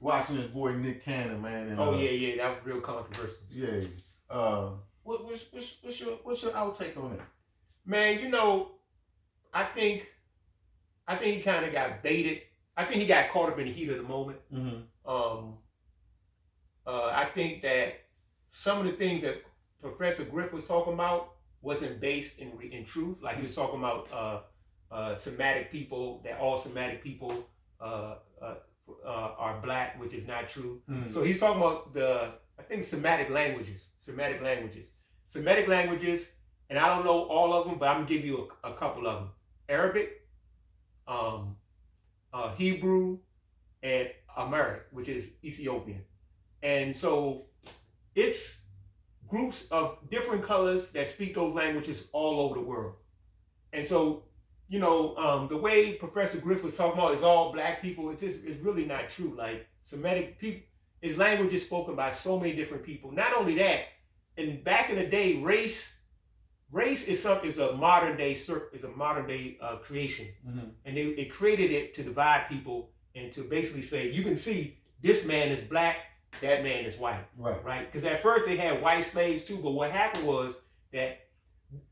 watching this boy Nick Cannon, man. And, yeah, that was real controversial. Yeah. What's your outtake on it? Man, you know, I think he kind of got baited. I think he got caught up in the heat of the moment. Mm-hmm. I think that some of the things that Professor Griff was talking about wasn't based in truth. Like he was talking about Semitic people, that all Semitic people are black, which is not true. Mm-hmm. So he's talking about Semitic languages, and I don't know all of them, but I'm gonna give you a couple of them: Arabic, Hebrew, and Amharic, which is Ethiopian. And so it's groups of different colors that speak those languages all over the world. And so, you know, the way Professor Griff was talking about is all black people. It's really not true. Like Semitic people, his language is spoken by so many different people. Not only that, and back in the day, race is a modern day creation, mm-hmm. And they created it to divide people and to basically say, you can see this man is black, that man is white, right? Because at first they had white slaves too, but what happened was that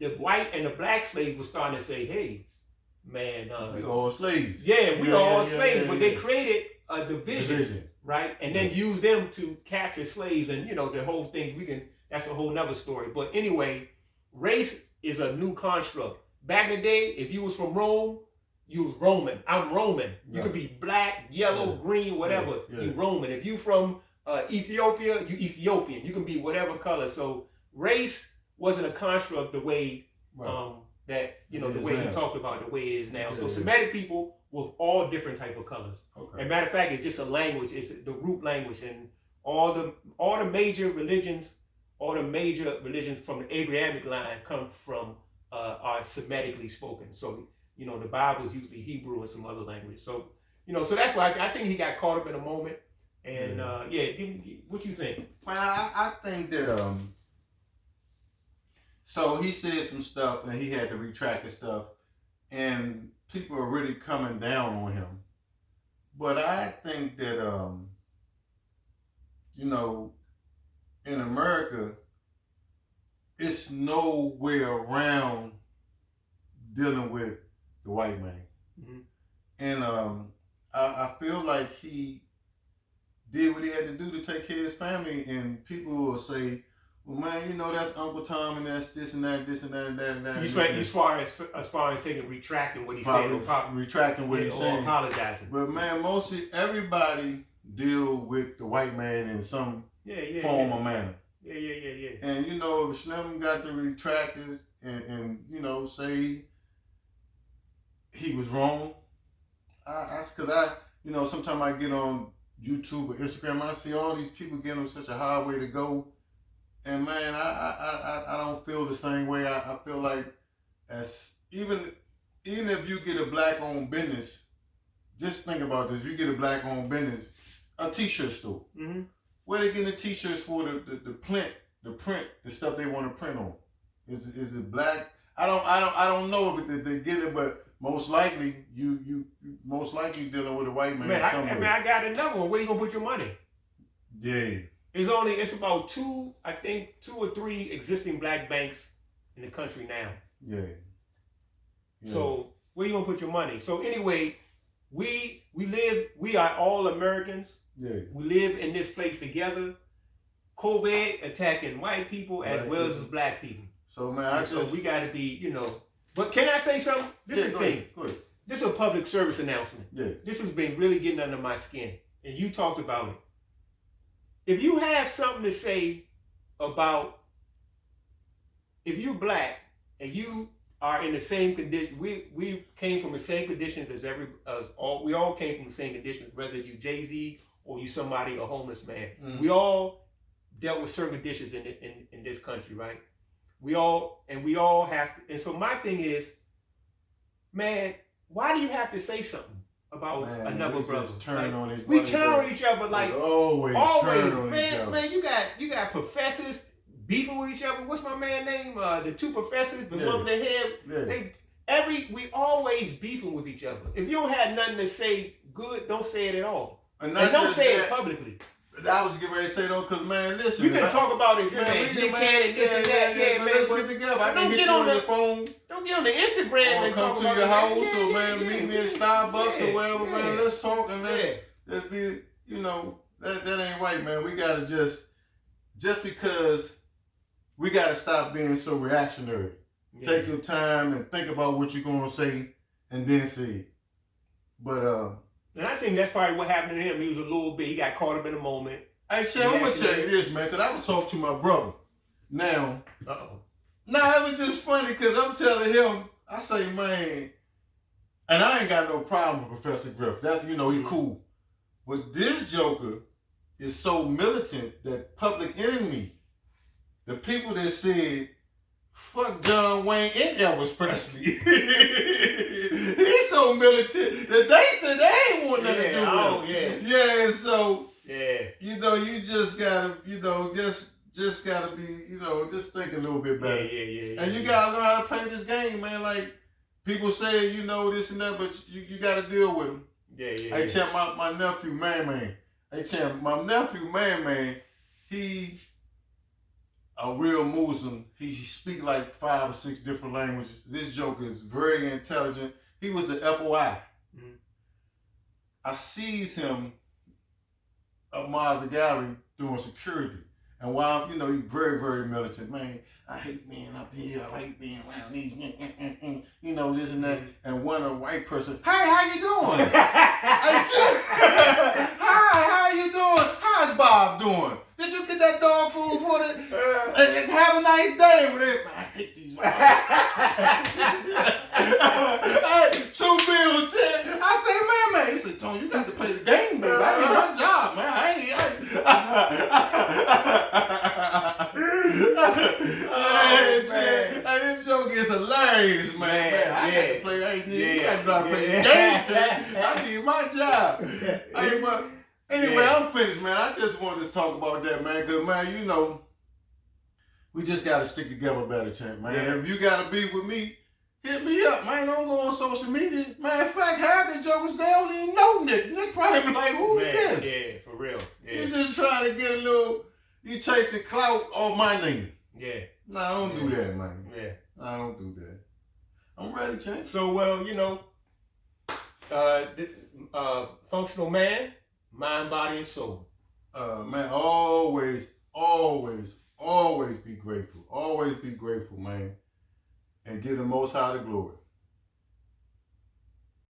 the white and the black slaves were starting to say, hey, man, we all slaves. Yeah, we all slaves, but they created a division, right? And then used them to capture slaves, and you know the whole thing. That's a whole nother story. But anyway, race is a new construct. Back in the day, if you was from Rome, you was Roman. I'm Roman. You could be black, yellow, green, whatever. You Roman. If you from Ethiopia, you Ethiopian. You can be whatever color. So race wasn't a construct the way that the way he talked about, the way it is now. So Semitic people with all different type of colors. Okay. And matter of fact, it's just a language. It's the root language, and all the major religions. All the major religions from the Abrahamic line come from are Semitically spoken. So the Bible is usually Hebrew and some other language. So so that's why I think he got caught up in a moment. And what you think? Well, I think that so he said some stuff and he had to retract the stuff, and people are really coming down on him. But I think that in America, it's no way around dealing with the white man. Mm-hmm. And I feel like he did what he had to do to take care of his family, and people will say, well, man, that's Uncle Tom, and that's this and that, this and that, and that, and that. As far as taking retracting what he said, retracting what he's saying, apologizing. But man, mostly everybody deal with the white man in some form or manner. Yeah. And if Slim got the retractors and say he was wrong, sometimes I get on YouTube or Instagram, I see all these people getting on such a hard way to go, and man, I don't feel the same way. I feel like even if you get a black-owned business, just think about this: if you get a black-owned business, a T-shirt store. Mm-hmm. Where they getting the T-shirts for the print, the stuff they want to print on? Is it black? I don't know if they get it, but most likely you dealing with a white man. I got another one. Where you gonna put your money? Yeah. It's about two or three existing black banks in the country now. Yeah. So where you gonna put your money? So anyway, we are all Americans. Yeah. We live in this place together. COVID attacking white people as well as black people. So man, we gotta be, But can I say something? This is the thing. Go ahead. This is a public service announcement. Yeah. This has been really getting under my skin. And you talked about it. If you have something to say about if you're black and you are in the same condition, we came from the same conditions we all came from the same conditions, whether you Jay-Z or you somebody, a homeless man. Mm-hmm. We all dealt with certain conditions in this country, right? We all have to, and so my thing is, man, why do you have to say something about another brother? We turn on each other like always. Man, you got professors beefing with each other. What's my man name? The two professors, the one with the head. We always beefing with each other. If you don't have nothing to say good, don't say it at all. And don't say it publicly. I was getting ready to say though, because man, listen. You can talk about it, man, man, this and that, but let's get together. I can hit you on your phone. Don't get on the Instagram or and come talk to about your it. house, or man, meet me at Starbucks or whatever, man. Let's talk and let's be, you know, that ain't right, man. We gotta just because we gotta stop being so reactionary. Yeah. Take your time and think about what you're gonna say and then say it. But and I think that's probably what happened to him. He was a little bit, he got caught up in the moment. Hey, Chad, I'm gonna tell you this, man, because I was talking to my brother. Now, it was just funny because I'm telling him, I say, man, and I ain't got no problem with Professor Griff. That, you know, he cool. But this joker is so militant that Public Enemy, the people that said, fuck John Wayne and Elvis Presley. He's so militant that they said they ain't want nothing to do with him. Yeah, and so, you know, you just gotta, you know, just gotta be, you know, just think a little bit better. And you gotta learn how to play this game, man. Like, people say, you know, this and that, but you gotta deal with them. Hey, champ, my nephew, man. Hey, champ, my nephew, man, he a real Muslim. He speak like 5 or 6 different languages. This joker is very intelligent. He was an FOI. Mm-hmm. I seized him at Mazda Gallery doing security. And while, you know, he's very, very militant, man, I hate being up here, I like being around these, you know, this and that. And one a white person, hey, how you doing? Hi, how you doing? How's Bob doing? Did you get that dog food for it? And have a nice day. I hate these white hey, 2 bills, 10. I say, man. He said, Tony, you got to play the game, baby. I need my job, man. Hey, this joke is hilarious, man. I got to play. You got to play the game, man. I need my job. Hey, but anyway, I'm finished, man. I just wanted to talk about that, man. Because, man, you know, we just got to stick together better, champ, man. Yeah. If you got to be with me, hit me up, man. Don't go on social media. Matter of fact, half the jokers, they don't even know Nick. Nick probably be like, who is this? Yeah, for real. Yeah. You just trying to get a little, you chasing clout off my name. Yeah. Nah, I don't do that, man. Yeah. I don't do that. I'm ready, champ. So, well, you know, functional man, mind, body, and soul. Man, always be grateful. Always be grateful, man. And give the Most High the glory.